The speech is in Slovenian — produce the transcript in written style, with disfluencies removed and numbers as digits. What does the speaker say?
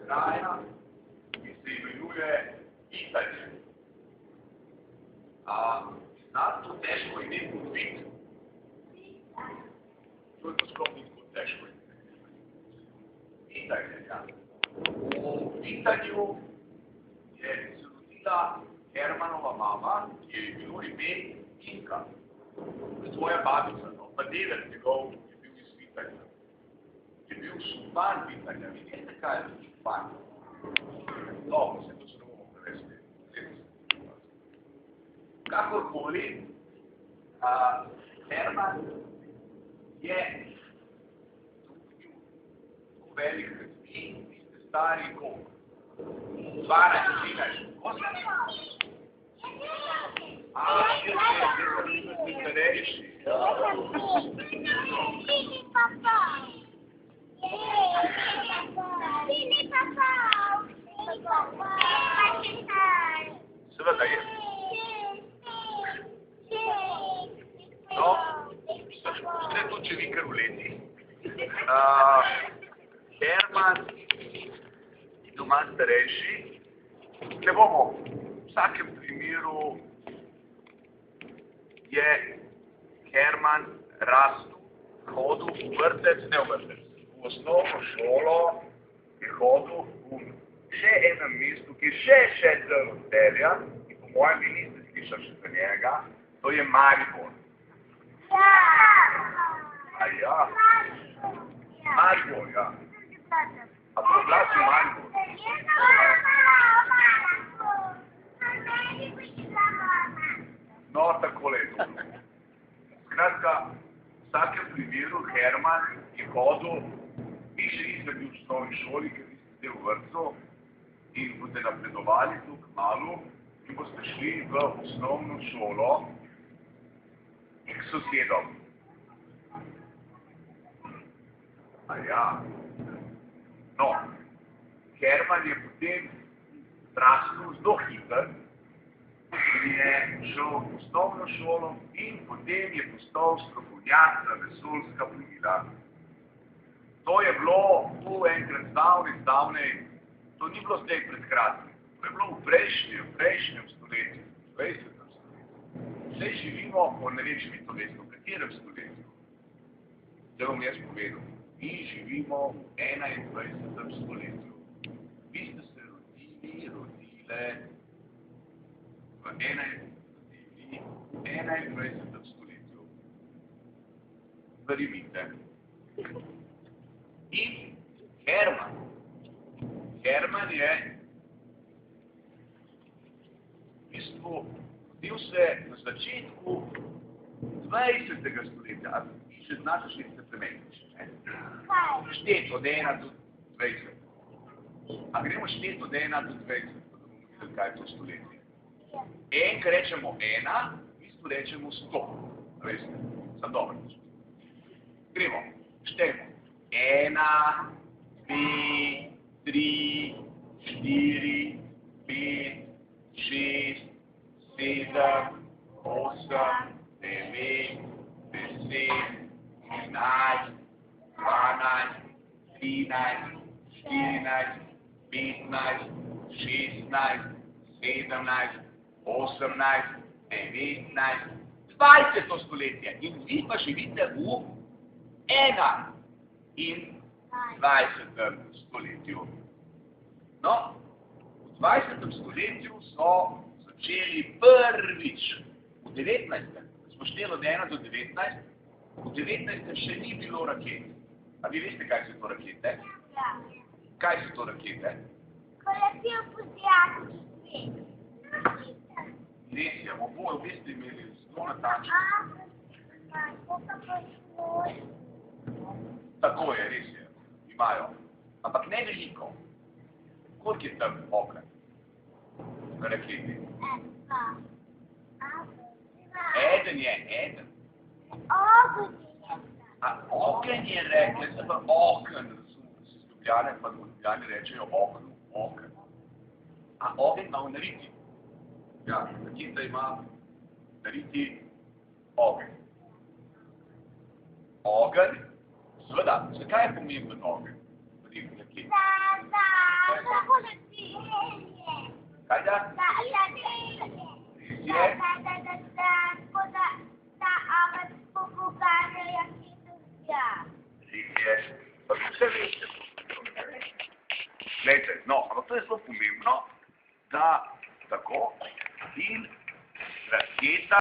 kraja, ki se imenuje Vitanje. Znate to težko ime ponoviti? To je to sploh ni tako težko ime. Vitanje, ja. V Vitanju je se rodila Hermanova mama, ki je bilo ime Inka. To je tvoja babica, no. Pa dedek njegov je bil iz Vitanja. Je bil župan Vitanja. Vi veste, kaj je župan? Dobro, se to se ne bomo prevesti. Kakorkoli, Herman je tukaj velik redmi, vi ste stari koliko? 12, 13. Ste starejši. Seveda je. No, ste tudi, če vi kar v leti. Herman je doma starejši. Ne bomo, v vsakem primeru je Herman rastel, hodil v vrtec, ne v vrtec, v osnovno šolo je hodil v še enem mestu, ki je še del od Celja, in po mojem vi niste slišali še za njega, to je Maribor. A ja? Maribor, ja. A to glasi Maribor? No, takole je to. Skratka, v vsakem primeru Herman je hodil, vi še niste bil v osnovni šoli, ker niste zdaj v vrtcu, in boste napredovali tu kmalu in boste šli v osnovno šolo k sosedom. A ja. No, Herman je potem rastel zelo hiter in je šel v osnovno šolo in potem je postal strokovnjak za vesoljska plovila. To je bilo tu enkrat zdavnej, to ni bilo zdaj pred kratkim. To je bilo v prejšnjem stoletju, v 20. stoletju. Zdaj živimo, ne vem, če vi to veste, v katerem stoletju. Zdaj bom jaz povedal. Mi živimo v 21. stoletju. Vi ste se rodile v 21. stoletju. Verjemite. In Herman je v bistvu rodil se na začetku 20. stoletja. A vi še znate šteti premeniti? Šteti od 1 do 20. A gremo šteti od 1 do 20, da bomo videli, kaj je to stoletje. Ko rečemo 1, v bistvu rečemo 100. Veste, sem dobro. Gremo, štejmo. 1, 2, 3, 4, 5, 6, 7, 8, 9, 10, 11, 12, 13, 14, 15, 16, 17, 18, 19, 20. stoletje. In vi pa živite v 21. stoletju. No, v 20. stoletju so začeli prvič v 19. Smo šteli od 1 do 19. V 19. še ni bilo raket. A vi veste, kaj so to rakete? Ja. Kaj so to rakete? Ko lepijo po zraku svet. Res je, oboje v bistvu imeli zelo natančno. Tako je, res je. Imajo. Ampak ne veliko. Koliko je tam oken? Na raketi? Eden je, eden. Oken je rekla, se pa oken, se z Ljubljane, pa v Ljubljani rečejo oknu, oken. A ogen ima v nariti. Ja, raketa ima nariti ogen. Ogen, seveda, zakaj je pomemben ogen? Kaj da? Je. Pa vse veste. Glejte, no, ampak to je zelo pomembno, da tako in raketa